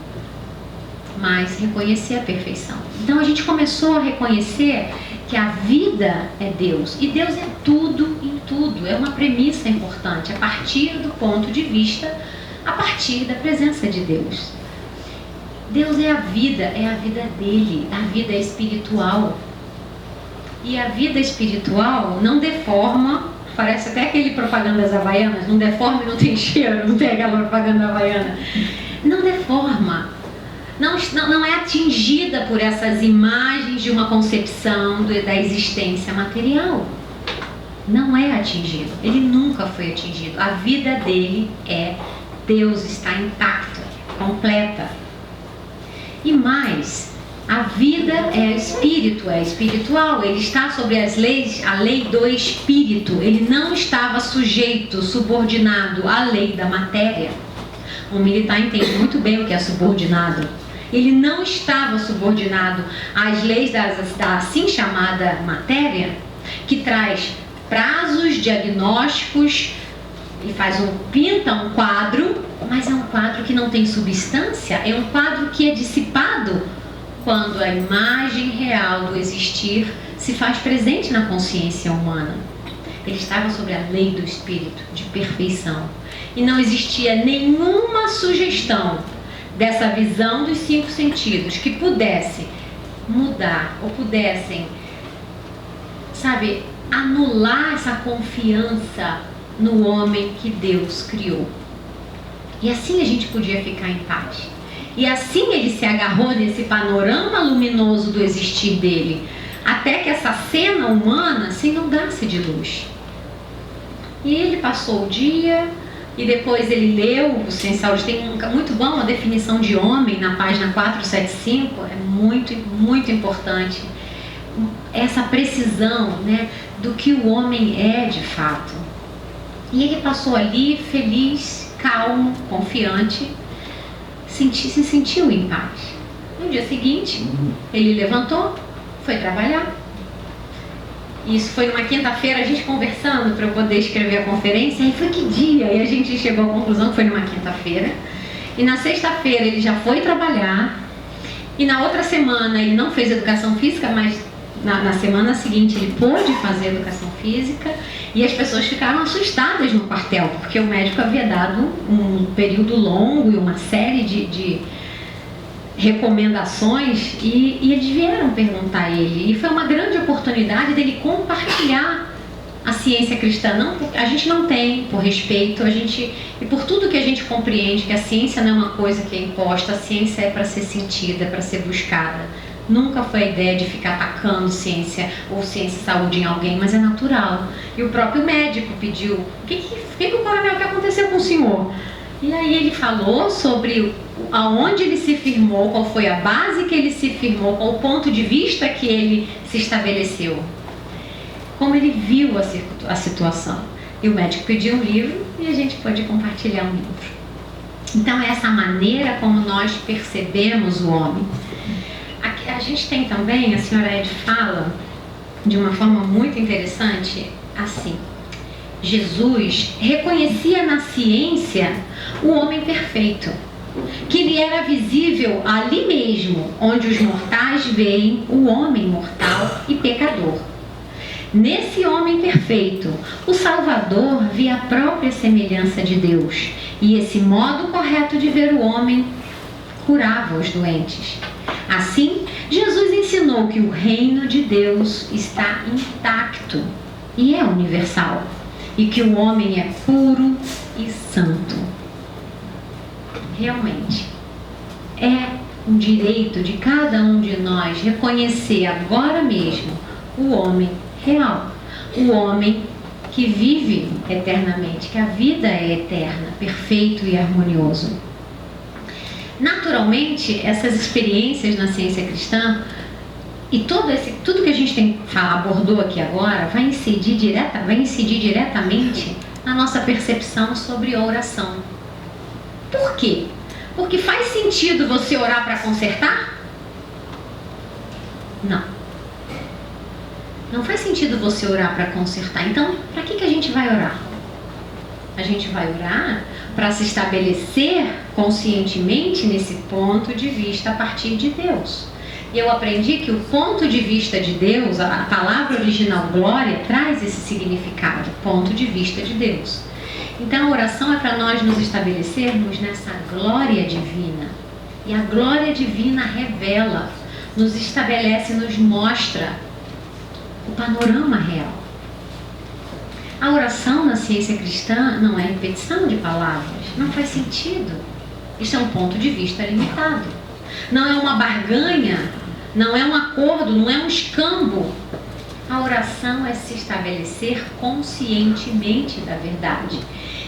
mas reconhecer a perfeição. Então a gente começou a reconhecer que a vida é Deus, e Deus é tudo em tudo. É uma premissa importante, a partir do ponto de vista, a partir da presença de Deus. Deus é a vida dele, a vida é espiritual. E a vida espiritual não deforma, parece até aquele propagandas havaianas, não deforma e não tem cheiro, não tem aquela propaganda havaiana. Não deforma. Não é atingida por essas imagens de uma concepção da existência material. Não é atingido. Ele nunca foi atingido. A vida dele é Deus, está intacta, completa. E mais, a vida é espírito, é espiritual. Ele está sobre as leis, a lei do espírito. Ele não estava sujeito, subordinado à lei da matéria. Um militar entende muito bem o que é subordinado. Ele não estava subordinado às leis da assim chamada matéria, que traz prazos, diagnósticos, e pinta um quadro, mas é um quadro que não tem substância, é um quadro que é dissipado quando a imagem real do existir se faz presente na consciência humana. Ele estava sobre a lei do espírito, de perfeição, e não existia nenhuma sugestão dessa visão dos 5 sentidos que pudesse mudar ou pudessem, sabe, anular essa confiança no homem que Deus criou. E assim a gente podia ficar em paz. E assim ele se agarrou nesse panorama luminoso do existir dele, até que essa cena humana se inundasse de luz. E ele passou o dia. E depois ele leu o Ciência e Saúde, tem muito bom uma definição de homem na página 475, é muito, muito importante. Essa precisão, né, do que o homem é de fato. E ele passou ali feliz, calmo, confiante, se sentiu em paz. No dia seguinte, ele levantou, foi trabalhar. Isso foi numa quinta-feira, a gente conversando para eu poder escrever a conferência. E foi que dia? E a gente chegou à conclusão que foi numa quinta-feira. E na sexta-feira ele já foi trabalhar. E na outra semana ele não fez educação física, mas na semana seguinte ele pôde fazer educação física. E as pessoas ficaram assustadas no quartel, porque o médico havia dado um período longo e uma série de recomendações, e eles vieram perguntar a ele, e foi uma grande oportunidade dele compartilhar a ciência cristã. Não, a gente não tem, por respeito, e por tudo que a gente compreende que a ciência não é uma coisa que é imposta, a ciência é para ser sentida, para ser buscada. Nunca foi a ideia de ficar atacando ciência ou ciência e saúde em alguém, mas é natural. E o próprio médico pediu: o que o coronel, o que aconteceu com o senhor? E aí ele falou sobre aonde ele se firmou, qual foi a base que ele se firmou, qual o ponto de vista que ele se estabeleceu, como ele viu a situação. E o médico pediu um livro e a gente pôde compartilhar um livro. Então, é essa maneira como nós percebemos o homem. Aqui, a gente tem também, a senhora Ed fala de uma forma muito interessante, assim: Jesus reconhecia na ciência o homem perfeito, que lhe era visível ali mesmo, onde os mortais veem o homem mortal e pecador. Nesse homem perfeito, o Salvador via a própria semelhança de Deus, e esse modo correto de ver o homem curava os doentes. Assim, Jesus ensinou que o reino de Deus está intacto e é universal, e que o homem é puro e santo. Realmente, é um direito de cada um de nós reconhecer agora mesmo o homem real, o homem que vive eternamente, que a vida é eterna, perfeito e harmonioso. Naturalmente, essas experiências na ciência cristã e tudo que a gente abordou aqui agora vai incidir diretamente na nossa percepção sobre a oração. Por quê? Porque faz sentido você orar para consertar? Não faz sentido você orar para consertar. Então, para que a gente vai orar? A gente vai orar para se estabelecer conscientemente nesse ponto de vista a partir de Deus. E eu aprendi que o ponto de vista de Deus, a palavra original glória, traz esse significado, ponto de vista de Deus. Então a oração é para nós nos estabelecermos nessa glória divina. E a glória divina revela, nos estabelece, nos mostra o panorama real. A oração na ciência cristã não é repetição de palavras, não faz sentido. Isso é um ponto de vista limitado. Não é uma barganha, não é um acordo, não é um escambo. A oração é se estabelecer conscientemente da verdade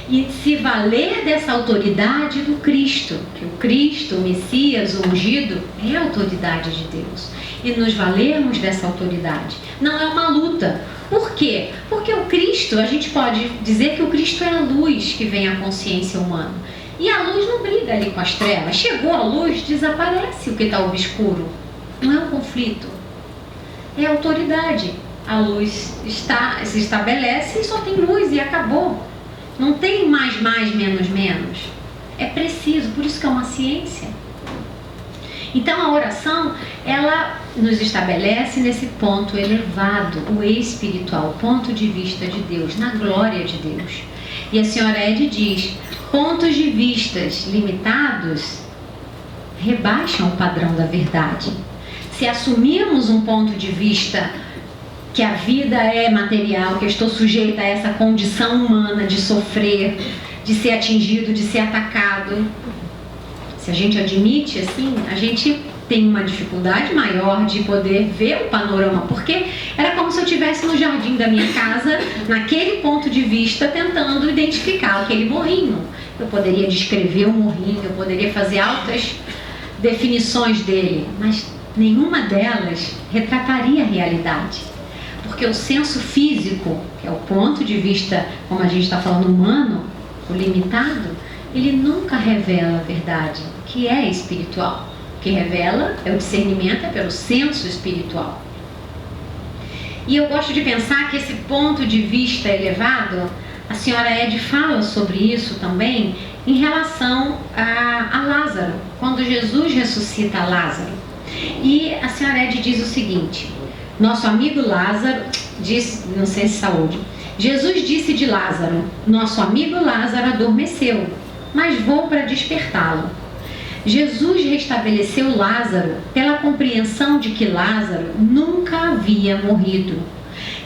e se valer dessa autoridade do Cristo, que o Cristo, o Messias, o ungido, é a autoridade de Deus. E nos valermos dessa autoridade. Não é uma luta. Por quê? Porque o Cristo, a gente pode dizer que o Cristo é a luz que vem à consciência humana. E a luz não briga ali com as trevas. Chegou a luz, desaparece o que está obscuro. Não é um conflito. É a autoridade. A luz se estabelece e só tem luz e acabou. Não tem mais, menos. É preciso, por isso que é uma ciência. Então a oração, ela nos estabelece nesse ponto elevado, o espiritual, ponto de vista de Deus, na glória de Deus. E a senhora Ed diz: pontos de vistas limitados rebaixam o padrão da verdade. Se assumirmos um ponto de vista que a vida é material, que eu estou sujeita a essa condição humana de sofrer, de ser atingido, de ser atacado, se a gente admite assim, a gente tem uma dificuldade maior de poder ver o panorama, porque era como se eu estivesse no jardim da minha casa, naquele ponto de vista, tentando identificar aquele morrinho. Eu poderia descrever o morrinho, eu poderia fazer altas definições dele, mas nenhuma delas retrataria a realidade. Porque o senso físico, que é o ponto de vista, como a gente está falando, humano, o limitado, ele nunca revela a verdade, que é espiritual. O que revela é o discernimento, é pelo senso espiritual. E eu gosto de pensar que esse ponto de vista elevado, a senhora Ed fala sobre isso também, em relação a Lázaro, quando Jesus ressuscita Lázaro. E a senhora Ed diz o seguinte: nosso amigo Lázaro, disse, não sei se saúde, Jesus disse de Lázaro: nosso amigo Lázaro adormeceu, mas vou para despertá-lo. Jesus restabeleceu Lázaro pela compreensão de que Lázaro nunca havia morrido,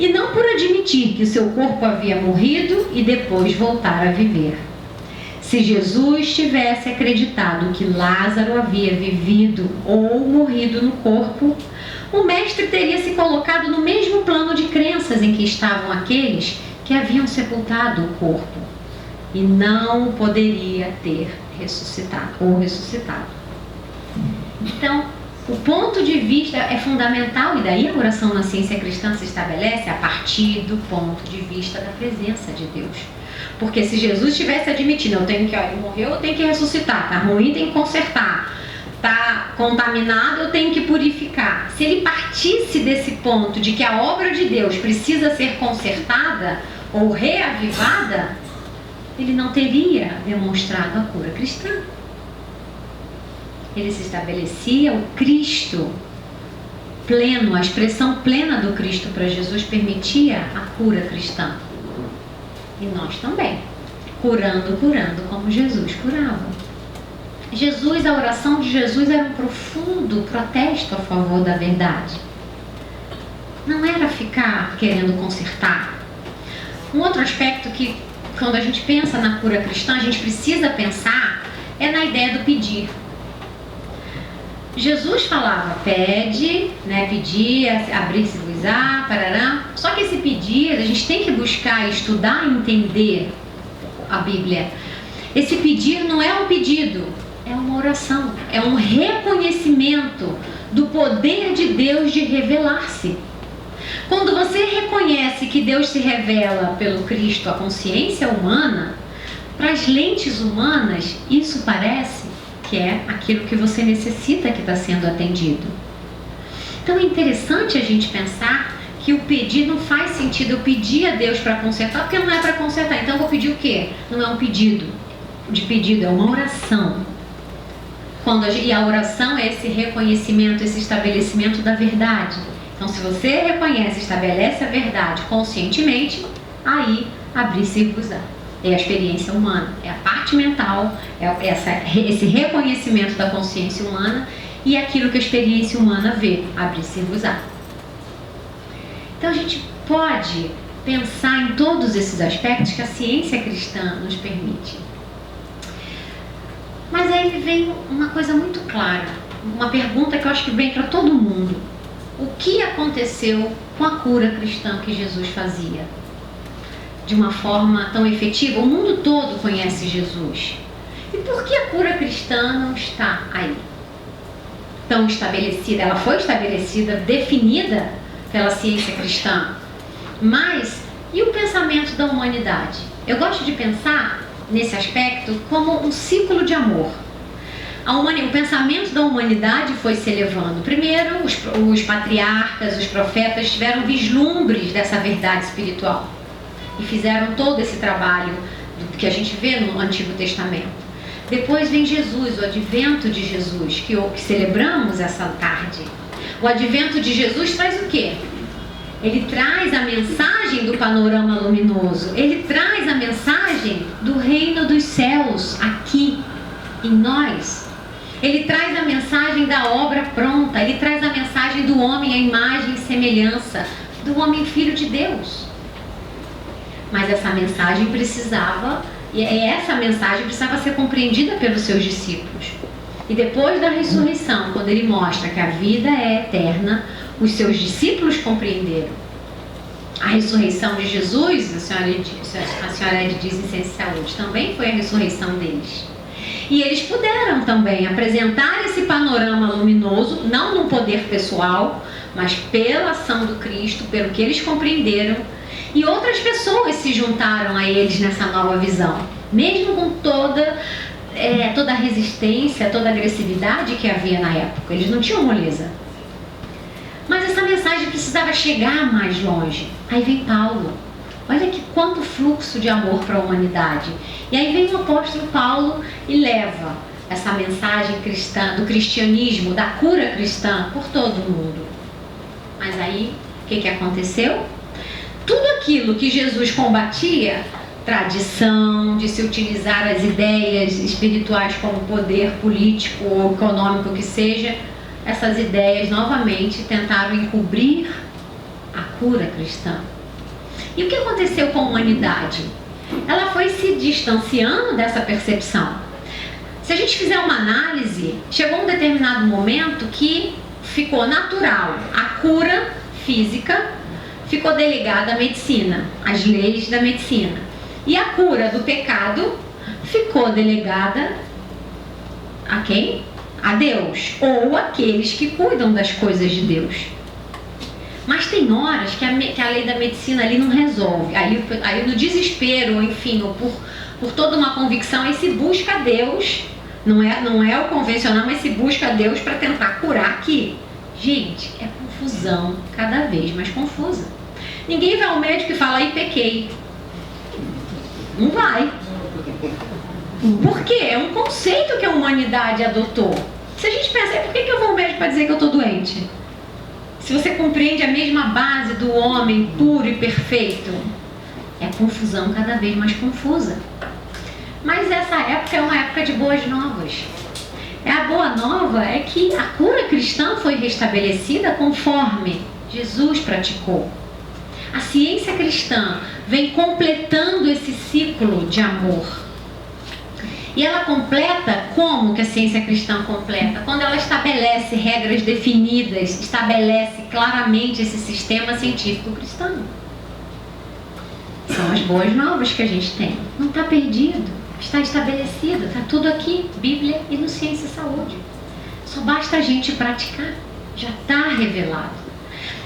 e não por admitir que o seu corpo havia morrido e depois voltar a viver. Se Jesus tivesse acreditado que Lázaro havia vivido ou morrido no corpo, o mestre teria se colocado no mesmo plano de crenças em que estavam aqueles que haviam sepultado o corpo e não poderia ter ressuscitado. Então, o ponto de vista é fundamental, e daí a oração na ciência cristã se estabelece a partir do ponto de vista da presença de Deus. Porque se Jesus tivesse admitido, ele morreu, eu tenho que ressuscitar, tá ruim, tem que consertar, tá contaminado, eu tenho que purificar. Se ele partisse desse ponto de que a obra de Deus precisa ser consertada ou reavivada, ele não teria demonstrado a cura cristã. Ele se estabelecia o Cristo pleno, a expressão plena do Cristo para Jesus permitia a cura cristã. E nós também, curando como Jesus curava. A oração de Jesus era um profundo protesto a favor da verdade. Não era ficar querendo consertar. Um outro aspecto que, quando a gente pensa na cura cristã, a gente precisa pensar é na ideia do pedir. Jesus falava, pede, pedir, abrir-se-vos-á, parará. Só que esse pedir, a gente tem que buscar, estudar e entender a Bíblia. Esse pedir não é um pedido, é uma oração, é um reconhecimento do poder de Deus de revelar-se. Quando você reconhece que Deus se revela pelo Cristo à consciência humana, para as lentes humanas, isso parece que é aquilo que você necessita que está sendo atendido. Então é interessante a gente pensar que o pedir não faz sentido eu pedir a Deus para consertar, porque não é para consertar. Então eu vou pedir o quê? Não é um pedido de pedido, é uma oração. E a oração é esse reconhecimento, esse estabelecimento da verdade. Então se você reconhece, estabelece a verdade conscientemente, aí abrir-se-vos-á. É a experiência humana, é a parte mental, esse reconhecimento da consciência humana e aquilo que a experiência humana vê, abrir-se-vos-á. Então a gente pode pensar em todos esses aspectos que a ciência cristã nos permite. Mas aí vem uma coisa muito clara, uma pergunta que eu acho que vem para todo mundo. O que aconteceu com a cura cristã que Jesus fazia? De uma forma tão efetiva, o mundo todo conhece Jesus. E por que a cura cristã não está aí? Tão estabelecida, ela foi estabelecida, definida pela ciência cristã. Mas, e o pensamento da humanidade? Eu gosto de pensar nesse aspecto como um ciclo de amor. O pensamento da humanidade foi se elevando. Primeiro, os patriarcas, os profetas tiveram vislumbres dessa verdade espiritual e fizeram todo esse trabalho que a gente vê no Antigo Testamento. Depois vem Jesus, o advento de Jesus, que celebramos essa tarde. O advento de Jesus traz o quê? Ele traz a mensagem do panorama luminoso, ele traz a mensagem do reino dos céus aqui em nós. Ele traz a mensagem da obra pronta, ele traz a mensagem do homem, a imagem e semelhança do homem filho de Deus. Mas essa mensagem precisava ser compreendida pelos seus discípulos. E depois da ressurreição, quando ele mostra que a vida é eterna, os seus discípulos compreenderam. A ressurreição de Jesus, a senhora Ed diz em Ciência e Saúde, também foi a ressurreição deles. E eles puderam também apresentar esse panorama luminoso, não no poder pessoal, mas pela ação do Cristo, pelo que eles compreenderam. E outras pessoas se juntaram a eles nessa nova visão, mesmo com toda a resistência, toda a agressividade que havia na época. Eles não tinham moleza. Mas essa mensagem precisava chegar mais longe. Aí vem Paulo. Olha que quanto fluxo de amor para a humanidade. E aí vem o apóstolo Paulo e leva essa mensagem cristã, do cristianismo, da cura cristã por todo o mundo. Mas aí, o que aconteceu? Tudo aquilo que Jesus combatia, tradição, de se utilizar as ideias espirituais como poder político ou econômico que seja, essas ideias novamente tentaram encobrir a cura cristã. E o que aconteceu com a humanidade? ela foi se distanciando dessa percepção. Se a gente fizer uma análise, chegou um determinado momento que ficou natural. A cura física ficou delegada à medicina, às leis da medicina. E a cura do pecado ficou delegada a quem? A Deus, ou aqueles que cuidam das coisas de Deus. Mas tem horas que a lei da medicina ali não resolve. Aí no desespero, enfim, ou por toda uma convicção, aí se busca Deus. Não é o convencional, mas se busca Deus para tentar curar aqui. Gente, é confusão, cada vez mais confusa. Ninguém vai ao médico e fala, aí pequei. Não vai. Por quê? É um conceito que a humanidade adotou. Se a gente pensar, por que eu vou ao médico para dizer que eu estou doente? Se você compreende a mesma base do homem puro e perfeito, é confusão cada vez mais confusa. Mas essa época é uma época de boas novas. A boa nova é que a cura cristã foi restabelecida conforme Jesus praticou. A ciência cristã vem completando esse ciclo de amor. E ela completa como que a ciência cristã completa? Quando ela estabelece regras definidas, estabelece claramente esse sistema científico cristão. São as boas novas que a gente tem. Não está perdido, está estabelecido, está tudo aqui, Bíblia e no Ciência e Saúde. Só basta a gente praticar, já está revelado.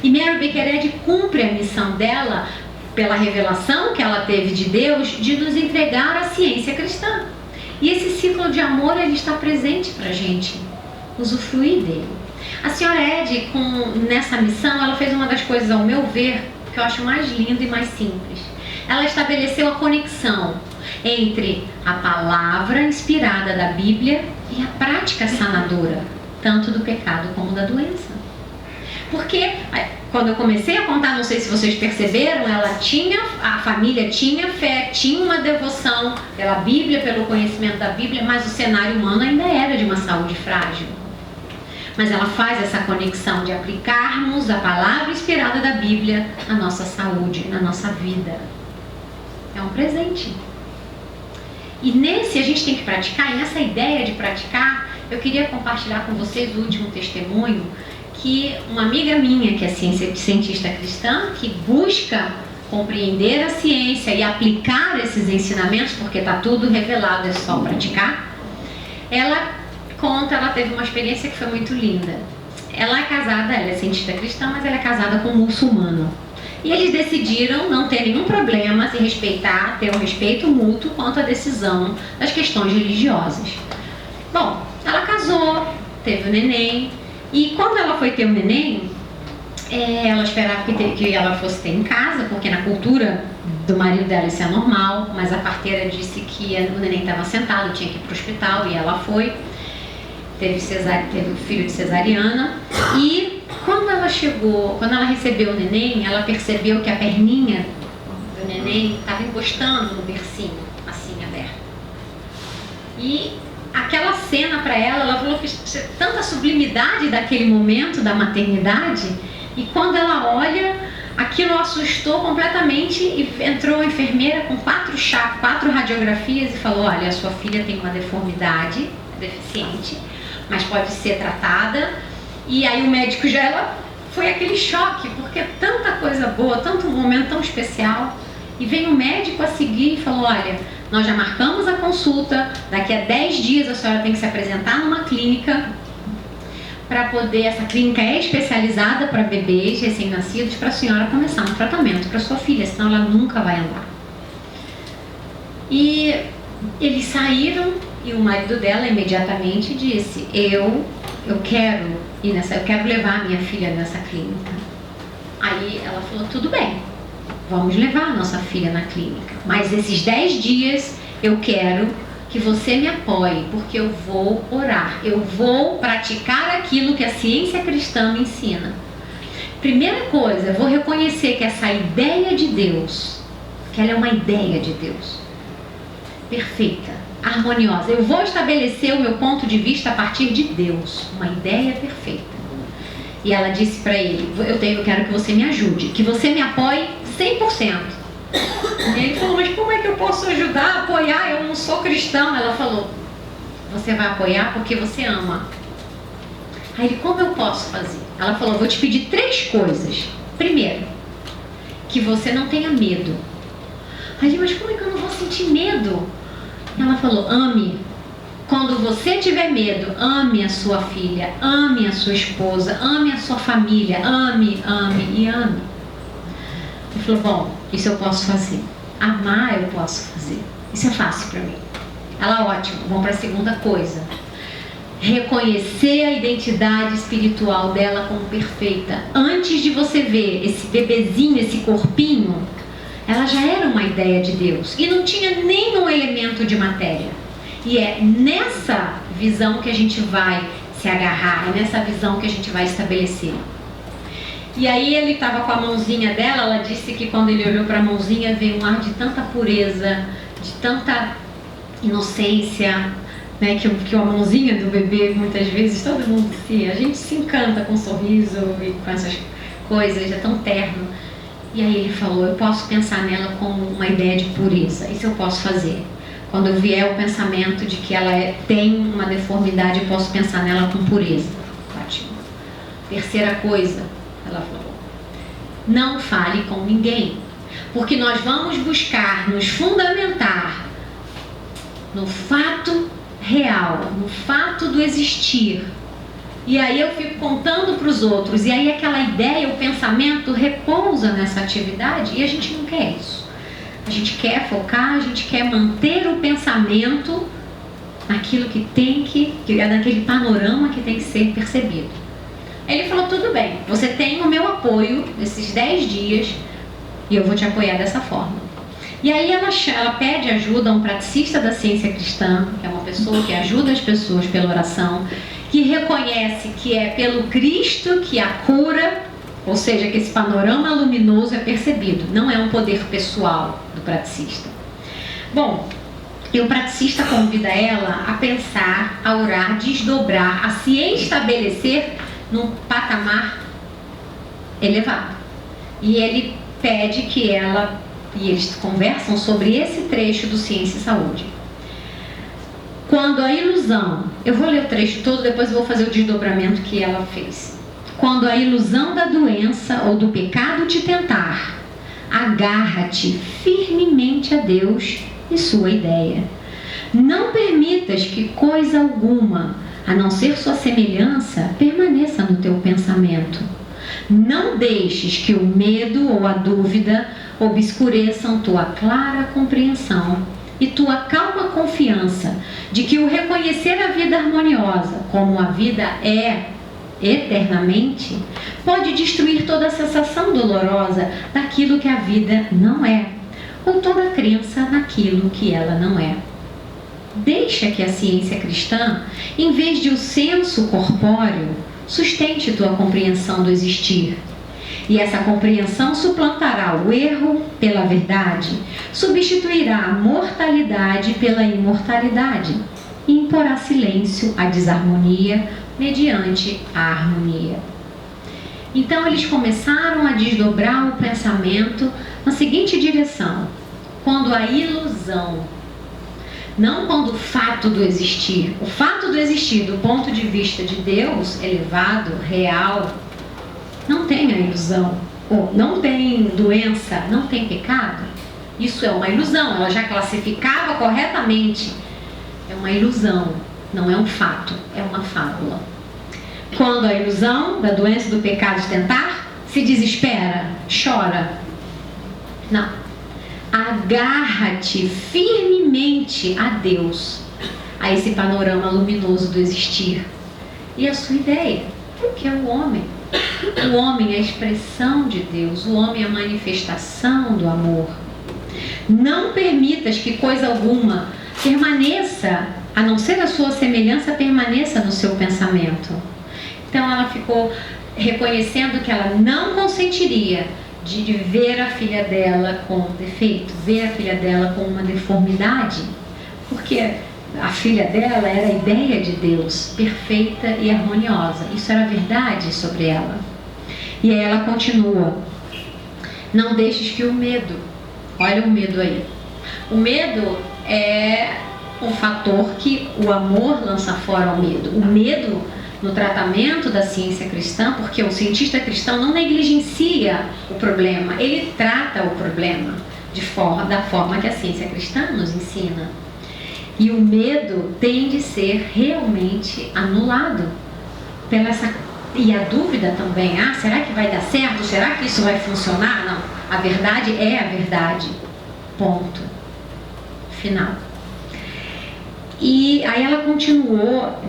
E Mary Baker Eddy cumpre a missão dela, pela revelação que ela teve de Deus, de nos entregar a ciência cristã. E esse ciclo de amor, ele está presente para a gente usufruir dele. A senhora Eddy, nessa missão, ela fez uma das coisas, ao meu ver, que eu acho mais linda e mais simples. Ela estabeleceu a conexão entre a palavra inspirada da Bíblia e a prática sanadora, tanto do pecado como da doença. Porque quando eu comecei a contar, não sei se vocês perceberam, a família tinha fé, tinha uma devoção pela Bíblia, pelo conhecimento da Bíblia, mas o cenário humano ainda era de uma saúde frágil. Mas ela faz essa conexão de aplicarmos a palavra inspirada da Bíblia na nossa saúde, na nossa vida. É um presente. E a gente tem que praticar, e nessa ideia de praticar, eu queria compartilhar com vocês o último testemunho, que uma amiga minha, que é cientista cristã, que busca compreender a ciência e aplicar esses ensinamentos, porque está tudo revelado, é só praticar. Ela teve uma experiência que foi muito linda. Ela é casada, ela é cientista cristã, mas ela é casada com um muçulmano. E eles decidiram não ter nenhum problema, se respeitar, ter um respeito mútuo quanto à decisão das questões religiosas. Bom, ela casou, teve o neném, e quando ela foi ter o neném, ela esperava que ela fosse ter em casa, porque na cultura do marido dela isso é normal, mas a parteira disse que o neném estava sentado, tinha que ir para o hospital, e ela foi. Teve o filho de cesariana, e quando ela recebeu o neném, ela percebeu que a perninha do neném estava encostando no bercinho, assim, aberto. E aquela cena para ela falou que tanta sublimidade daquele momento da maternidade, e quando ela olha, aquilo assustou completamente, e entrou a enfermeira com 4 radiografias e falou: olha, a sua filha tem uma deformidade, deficiente, mas pode ser tratada. E aí o médico foi aquele choque, porque tanta coisa boa, tanto um momento tão especial, e vem o médico a seguir e falou: olha, nós já marcamos a consulta, daqui a 10 dias a senhora tem que se apresentar numa clínica para poder, essa clínica é especializada para bebês recém-nascidos, para a senhora começar um tratamento para sua filha, senão ela nunca vai andar. E eles saíram, e o marido dela imediatamente disse: eu quero levar a minha filha nessa clínica. Aí ela falou: tudo bem, vamos levar a nossa filha na clínica, mas esses 10 dias eu quero que você me apoie, porque eu vou orar, eu vou praticar aquilo que a ciência cristã me ensina. Primeira coisa, eu vou reconhecer que essa ideia de Deus, que ela é uma ideia de Deus perfeita, harmoniosa. Eu vou estabelecer o meu ponto de vista a partir de Deus, uma ideia perfeita. E ela disse para ele: eu quero que você me ajude, que você me apoie 100%. E ele falou: mas como é que eu posso ajudar, apoiar, eu não sou cristã. Ela falou, você vai apoiar porque você ama. Aí ele, como eu posso fazer? Ela falou, vou te pedir 3 coisas. Primeiro, que você não tenha medo. Aí ele, mas como é que eu não vou sentir medo? Ela falou, ame. Quando você tiver medo, ame a sua filha, ame a sua esposa, ame a sua família, ame, ame e ame. Ele falou, bom, isso eu posso fazer. Amar eu posso fazer. Isso é fácil para mim. Ela, ótimo, vamos para a segunda coisa. Reconhecer a identidade espiritual dela como perfeita. Antes de você ver esse bebezinho, esse corpinho, ela já era uma ideia de Deus. E não tinha nenhum elemento de matéria. E é nessa visão que a gente vai se agarrar, é nessa visão que a gente vai estabelecer. E aí ele estava com a mãozinha dela, ela disse que quando ele olhou para a mãozinha veio um ar de tanta pureza, de tanta inocência, né, que a mãozinha do bebê, muitas vezes, todo mundo a gente se encanta com um sorriso e com essas coisas, é tão terno. E aí ele falou, eu posso pensar nela como uma ideia de pureza, isso eu posso fazer. Quando vier o pensamento de que ela tem uma deformidade, eu posso pensar nela com pureza. Ótimo. Terceira coisa, ela falou, não fale com ninguém, porque nós vamos buscar nos fundamentar no fato real, no fato do existir. E aí eu fico contando para os outros, e aí aquela ideia, o pensamento repousa nessa atividade, e a gente não quer isso. A gente quer focar, a gente quer manter o pensamento naquilo que tem que é naquele panorama que tem que ser percebido. Ele falou, tudo bem, você tem o meu apoio nesses 10 dias e eu vou te apoiar dessa forma. E aí ela pede ajuda a um praticista da ciência cristã, que é uma pessoa que ajuda as pessoas pela oração, que reconhece que é pelo Cristo que a cura, ou seja, que esse panorama luminoso é percebido, não é um poder pessoal do praticista. Bom, e o praticista convida ela a pensar, a orar, desdobrar, a se estabelecer num patamar elevado. E ele pede que ela, e eles conversam sobre esse trecho do Ciência e Saúde. Quando a ilusão, eu vou ler o trecho todo, depois eu vou fazer o desdobramento que ela fez. Quando a ilusão da doença ou do pecado te tentar, agarra-te firmemente a Deus e sua ideia. Não permitas que coisa alguma, a não ser sua semelhança, permaneça no teu pensamento. Não deixes que o medo ou a dúvida obscureçam tua clara compreensão e tua calma confiança de que o reconhecer a vida harmoniosa como a vida é eternamente, pode destruir toda a sensação dolorosa daquilo que a vida não é, ou toda crença naquilo que ela não é. Deixa que a ciência cristã, em vez de o senso corpóreo, sustente tua compreensão do existir. E essa compreensão suplantará o erro pela verdade, substituirá a mortalidade pela imortalidade e imporá silêncio à desarmonia mediante a harmonia. Então eles começaram a desdobrar o pensamento na seguinte direção: quando a ilusão, não quando o fato do existir, o fato do existir do ponto de vista de Deus elevado, real, não tem a ilusão, ou não tem doença, não tem pecado, isso é uma ilusão, ela já classificava corretamente, é uma ilusão, não é um fato, é uma fábula. Quando a ilusão da doença e do pecado te tentar, se desespera, chora. Não. Agarra-te firmemente a Deus, a esse panorama luminoso do existir e a sua ideia, que é o homem. O homem é a expressão de Deus, o homem é a manifestação do amor. Não permitas que coisa alguma permaneça, a não ser a sua semelhança, permaneça no seu pensamento. Então ela ficou reconhecendo que ela não consentiria de ver a filha dela com defeito, ver a filha dela com uma deformidade, porque a filha dela era a ideia de Deus, perfeita e harmoniosa. Isso era verdade sobre ela. E aí ela continua: não deixes que o medo, olha o medo aí, O medo é um fator que o amor lança fora o medo. O medo, no tratamento da ciência cristã, porque o cientista cristão não negligencia o problema, ele trata o problema da forma que a ciência cristã nos ensina. E o medo tem de ser realmente anulado e a dúvida também, será que vai dar certo? Será que isso vai funcionar? Não, a verdade é a verdade. Ponto. Final. E aí ela continuou,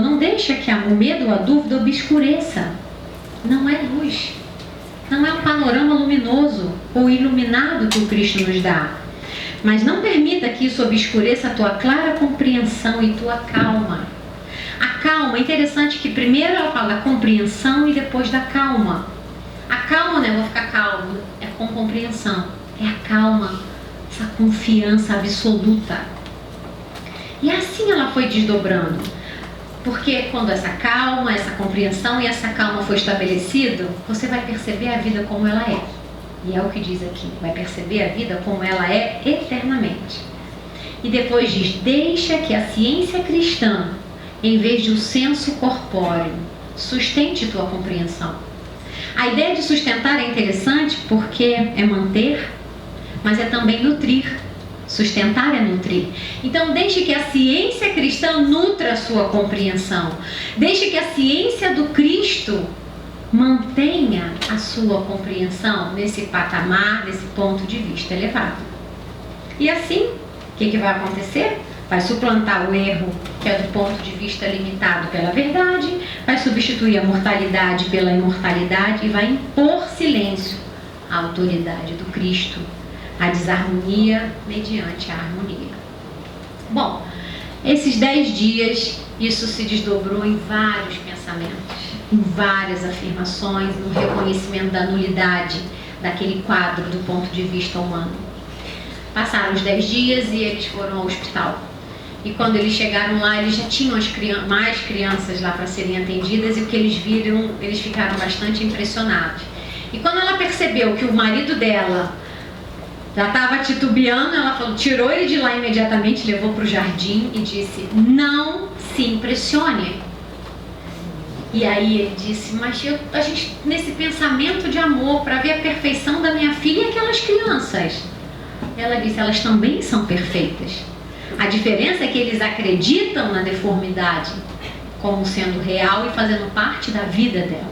não deixa que o medo ou a dúvida obscureça. Não é luz. Não é um panorama luminoso ou iluminado que o Cristo nos dá. Mas não permita que isso obscureça a tua clara compreensão e tua calma. A calma, é interessante que primeiro ela fala da compreensão e depois da calma. A calma não é vou ficar calmo, é com compreensão. É a calma, essa confiança absoluta. E assim ela foi desdobrando. Porque quando essa calma, essa compreensão e essa calma foi estabelecido, você vai perceber a vida como ela é. E é o que diz aqui, vai perceber a vida como ela é eternamente. E depois diz, deixa que a ciência cristã, em vez de o senso corpóreo, sustente tua compreensão. A ideia de sustentar é interessante porque é manter, mas é também nutrir. Sustentar é nutrir. Então deixe que a ciência cristã nutra a sua compreensão. Deixe que a ciência do Cristo mantenha a sua compreensão nesse patamar, nesse ponto de vista elevado. E assim, o que vai acontecer? Vai suplantar o erro, que é do ponto de vista limitado, pela verdade, vai substituir a mortalidade pela imortalidade e vai impor silêncio à autoridade do Cristo, a desarmonia mediante a harmonia. Bom, esses 10 dias, isso se desdobrou em vários pensamentos, em várias afirmações, no reconhecimento da nulidade daquele quadro do ponto de vista humano. Passaram os 10 dias e eles foram ao hospital. E quando eles chegaram lá, eles já tinham mais crianças lá para serem atendidas, e o que eles viram, eles ficaram bastante impressionados. E quando ela percebeu que o marido dela já estava titubeando, ela falou, tirou ele de lá imediatamente, levou para o jardim e disse, não se impressione. E aí ele disse, mas a gente, nesse pensamento de amor, para ver a perfeição da minha filha e aquelas crianças. Ela disse, elas também são perfeitas. A diferença é que eles acreditam na deformidade como sendo real e fazendo parte da vida delas.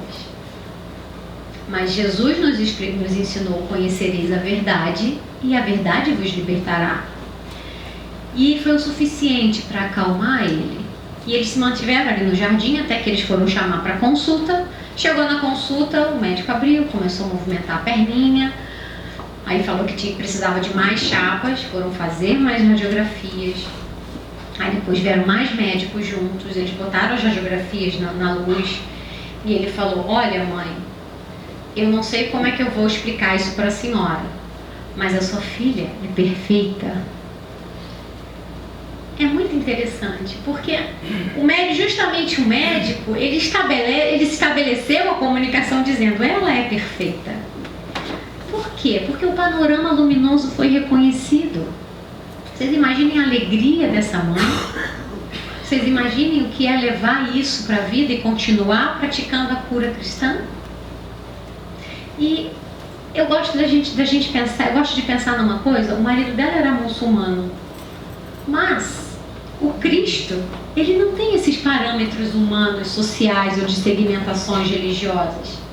Mas Jesus nos ensinou, conhecereis a verdade e a verdade vos libertará. E foi o suficiente para acalmar ele. E eles se mantiveram ali no jardim até que eles foram chamar para consulta. Chegou na consulta, o médico abriu, começou a movimentar a perninha. Aí falou que precisava de mais chapas, foram fazer mais radiografias. Aí depois vieram mais médicos juntos, eles botaram as radiografias na luz. E ele falou, olha mãe, eu não sei como é que eu vou explicar isso para a senhora, mas a sua filha é perfeita. É muito interessante, porque justamente o médico, ele estabeleceu a comunicação dizendo, ela é perfeita. Por quê? Porque o panorama luminoso foi reconhecido. Vocês imaginem a alegria dessa mãe? Vocês imaginem o que é levar isso para a vida e continuar praticando a cura cristã? E eu gosto da gente pensar, eu gosto de pensar numa coisa, o marido dela era muçulmano, mas o Cristo, ele não tem esses parâmetros humanos, sociais ou de segmentações religiosas.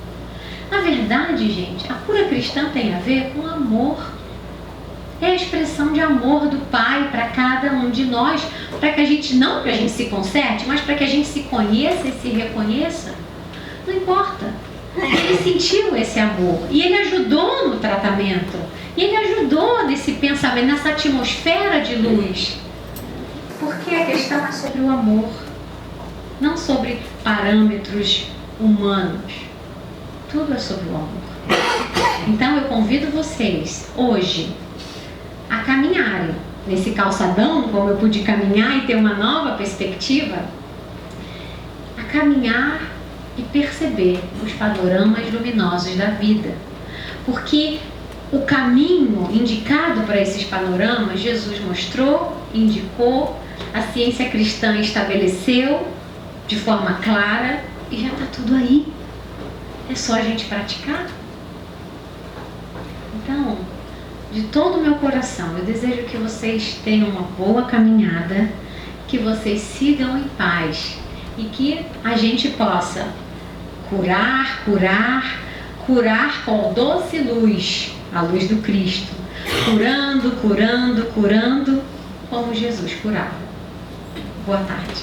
Na verdade, gente, a cura cristã tem a ver com amor. É a expressão de amor do Pai para cada um de nós, para que a gente, não para a gente se conserte, mas para que a gente se conheça e se reconheça. Não importa. Ele sentiu esse amor e ele ajudou no tratamento. E ele ajudou nesse pensamento, nessa atmosfera de luz. Porque a questão é sobre o amor, não sobre parâmetros humanos. Tudo é sobre o amor. Então eu convido vocês hoje a caminharem nesse calçadão, como eu pude caminhar e ter uma nova perspectiva, a caminhar e perceber os panoramas luminosos da vida. Porque o caminho indicado para esses panoramas, Jesus mostrou, indicou, a ciência cristã estabeleceu de forma clara e já está tudo aí. É só a gente praticar. Então, de todo o meu coração, eu desejo que vocês tenham uma boa caminhada, que vocês sigam em paz e que a gente possa curar com a doce luz, a luz do Cristo, curando, como Jesus curava. Boa tarde.